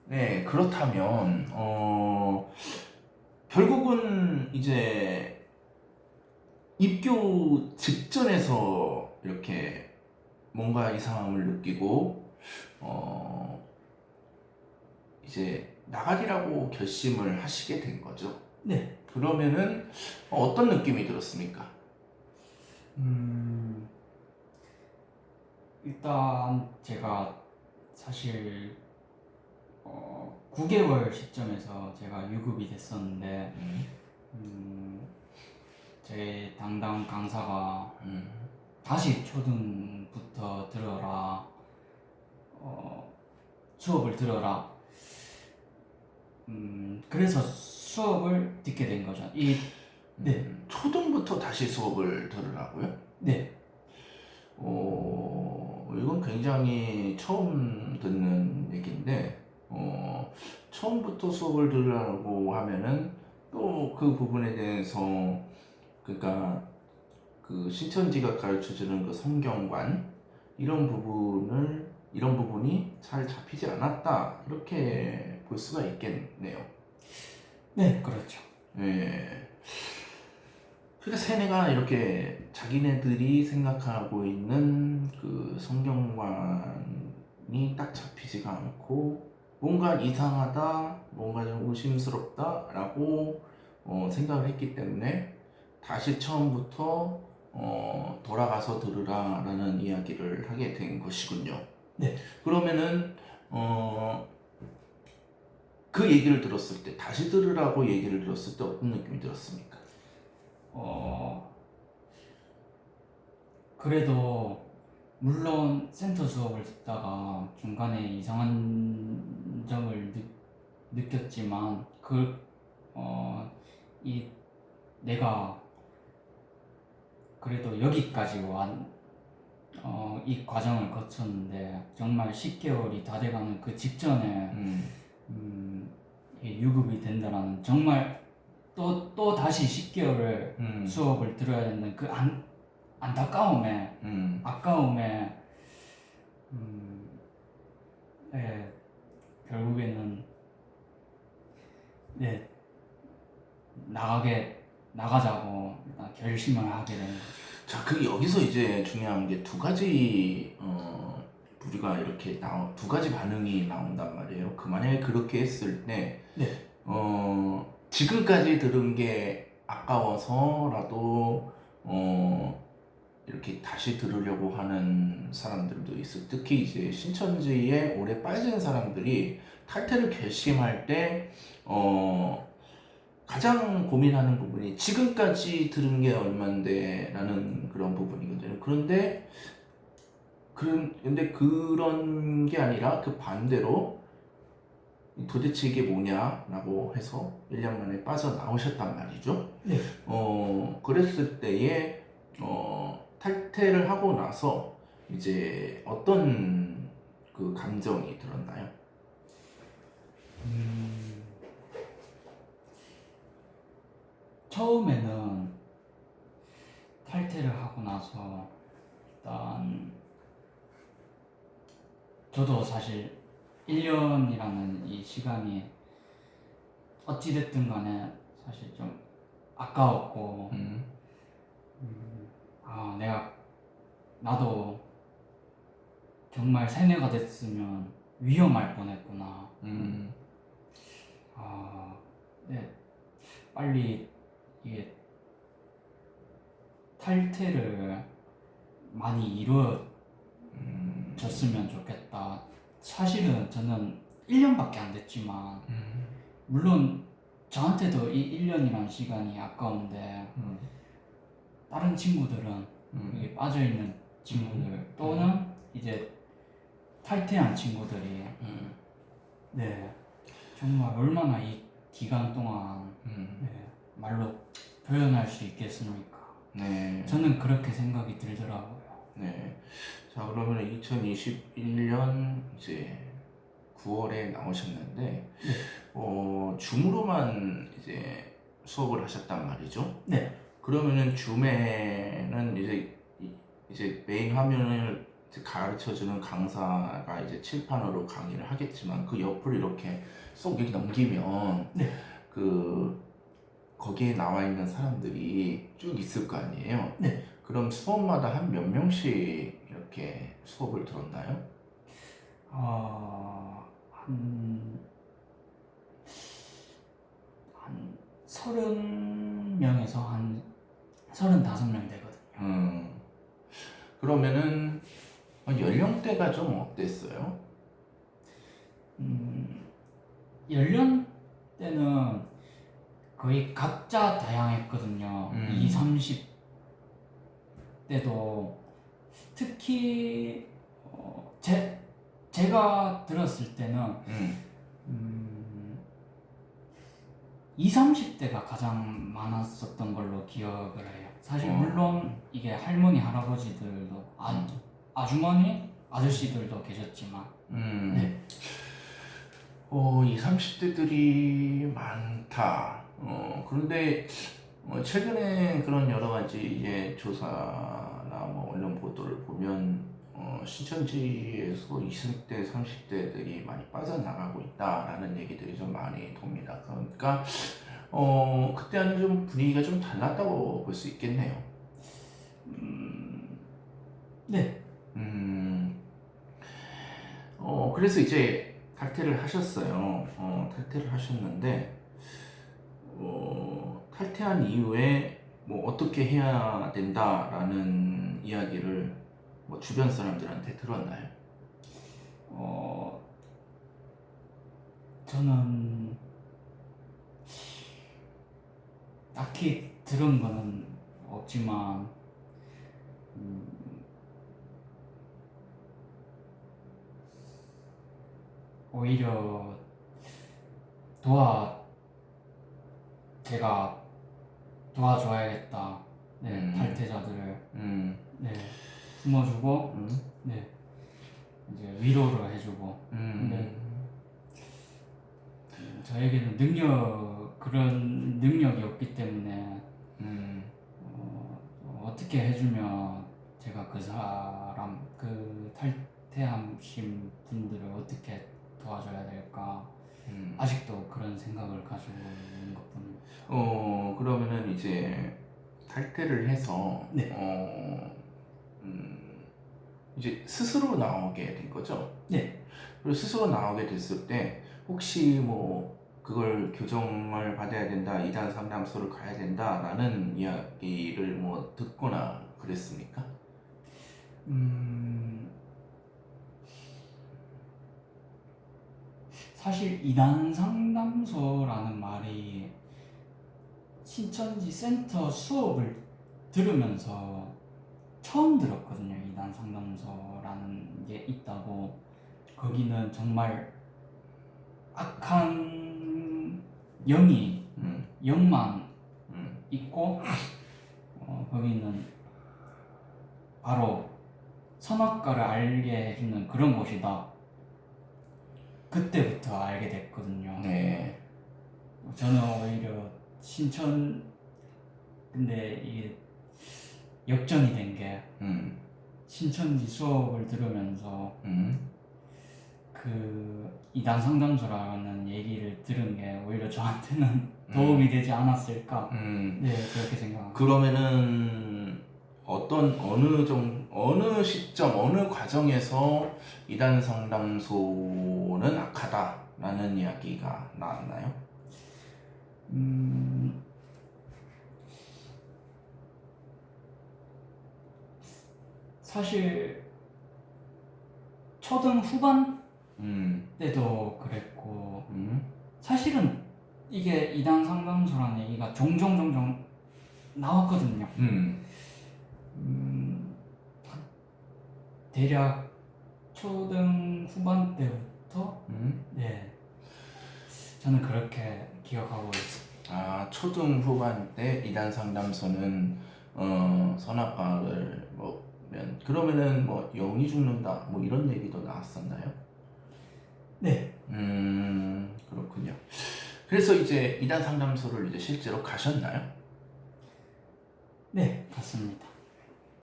네, 그렇다면 결국은 이제 입교 직전에서 이렇게 뭔가 이상함을 느끼고 어, 이제 나가리라고 결심을 하시게 된 거죠. 네. 그러면은 어떤 느낌이 들었습니까? 음, 일단 제가 사실 9개월 시점에서 제가 유급이 됐었는데 음, 제 담당 강사가 음, 다시 초등부터 들어라, 어, 수업을 들어라. 그래서 수업을 듣게 된 거죠. 네, 초등부터 다시 수업을 들으라고요? 네, 이건 굉장히 처음 듣는 얘기인데, 처음부터 수업을 들으라고 하면은 또 그 부분에 대해서, 그러니까 그 신천지가 가르쳐주는 그 성경관, 이런 부분이 잘 잡히지 않았다. 이렇게 볼 수가 있겠네요. 네, 그렇죠. 예. 그러니까 세뇌가 이렇게 자기네들이 생각하고 있는 그 성경관이 딱 잡히지가 않고 뭔가 이상하다, 뭔가 좀 의심스럽다라고 생각을 했기 때문에 다시 처음부터 돌아가서 들으라라는 이야기를 하게 된 것이군요. 네, 그러면은 어, 그 얘기를 들었을 때 다시 들으라고 얘기를 들었을 때 어떤 느낌이 들었습니까? 어, 그래도 물론 센터 수업을 듣다가 중간에 이상한 점을 느꼈지만 이 내가 그래도 여기까지 이 과정을 거쳤는데 정말 10개월이 다 돼가는 그 직전에 음, 이게 유급이 된다라는 정말 또 다시 10개월을 음, 수업을 들어야 된다는 그 안타까움에 음. 아까움에 예, 결국에는 네, 나가자고 결심을 하게 된 거죠. 자, 그 여기서 이제 중요한 게 두 가지 우리가 이렇게 두 가지 반응이 나온단 말이에요. 그 만약에 그렇게 했을 때 네, 지금까지 들은 게 아까워서라도 이렇게 다시 들으려고 하는 사람들도 있어. 특히 이제 신천지에 오래 빠진 사람들이 탈퇴를 결심할 때 가장 고민하는 부분이 지금까지 들은 게 얼만데 라는 그런 부분이거든요. 근데 그런 게 아니라 그 반대로 도대체 이게 뭐냐라고 해서 1년 만에 빠져나오셨단 말이죠. 네. 그랬을 때에 탈퇴를 하고 나서 이제 어떤 그 감정이 들었나요? 음, 처음에는 탈퇴를 하고 나서 일단 저도 사실 1년이라는 이 시간이 어찌됐든 간에 사실 좀 아까웠고 음, 나도 정말 세뇌가 됐으면 위험할 뻔했구나. 음, 아, 네, 빨리 이게 탈퇴를 많이 이루어졌으면 좋겠다. 사실은 저는 1년밖에 안 됐지만 물론 저한테도 이 1년이라는 시간이 아까운데 다른 친구들은 여기 빠져있는 친구들 또는 이제 탈퇴한 친구들이 네 정말 얼마나 이 기간 동안 네, 말로 표현할 수 있겠습니까? 네. 저는 그렇게 생각이 들더라고요. 네. 자, 그러면 2021년 이제 9월에 나오셨는데, 줌으로만 이제 수업을 하셨단 말이죠. 네, 그러면은 줌에는 이제 메인 화면을 이제 가르쳐주는 강사가 이제 칠판으로 강의를 하겠지만 그 옆을 이렇게 쏙 이렇게 넘기면 네. 그 거기에 나와 있는 사람들이 쭉 있을 거 아니에요. 네. 그럼 수업마다 한 몇 명씩 이렇게 수업을 들었나요? 한 30명에서 한 35명 되거든요. 그러면은 연령대가 좀 어땠어요? 연령대는 거의 각자 다양했거든요. 20, 30대도 특히 제가 들었을 때는 음, 20, 30대가 가장 많았었던 걸로 기억을 해요. 사실 물론 이게 할머니, 할아버지들도 아주머니, 아저씨들도 계셨지만 네. 20, 30대들이 많다. 그런데 최근에 그런 여러 가지 이제 조사나 뭐 언론 보도를 보면 신천지에서 20대, 30대들이 많이 빠져나가고 있다라는 얘기들이 좀 많이 돕니다. 그러니까 그때와는 좀 분위기가 좀 달랐다고 볼 수 있겠네요. 네. 그래서 이제 탈퇴를 하셨어요. 탈퇴를 하셨는데 탈퇴한 이후에 뭐 어떻게 해야 된다라는 이야기를 뭐 주변 사람들한테 들었나요? 저는 딱히 들은 거는 없지만 오히려 제가 도와줘야겠다. 네, 탈퇴자들을 네, 품어주고 네, 이제 위로를 해주고 근데 저에게는 그런 능력이 없기 때문에 어떻게 해주면 제가 그 탈퇴하신 분들을 어떻게 도와줘야 될까 아직도 그런 생각을 가지고 있는 것뿐입니다. 그러면은 이제 탈퇴를 해서 네. 이제 스스로 나오게 된 거죠? 네. 그리고 스스로 나오게 됐을 때 혹시 뭐 그걸 교정을 받아야 된다, 이단 상담소를 가야 된다라는 이야기를 뭐 듣거나 그랬습니까? 사실 이단 상담소라는 말이 신천지 센터 수업을 들으면서 처음 들었거든요. 이단 상담소라는 게 있다고. 거기는 정말 악한 영만 있고 거기는 바로 선악과를 알게 해주는 그런 곳이다. 그때부터 알게 됐거든요. 네. 저는 오히려 근데 이게 역전이 된 게 신천지 수업을 들으면서 그 이단 상담소라는 얘기를 들은 게 오히려 저한테는 도움이 되지 않았을까. 네, 그렇게 생각합니다. 그러면은 어느 시점, 어느 과정에서 이단 상담소는 악하다라는 이야기가 나왔나요? 사실 초등 후반 때도 그랬고 사실은 이게 이단 상담소라는 얘기가 종종 나왔거든요. 대략 초등 후반 때부터 네, 저는 그렇게 기억하고 있습니다. 초등 후반 때 이단 상담소는 선악과를 먹으면 그러면은 뭐 영이 죽는다 뭐 이런 얘기도 나왔었나요? 네. 그렇군요. 그래서 이제 이단 상담소를 이제 실제로 가셨나요? 네, 갔습니다.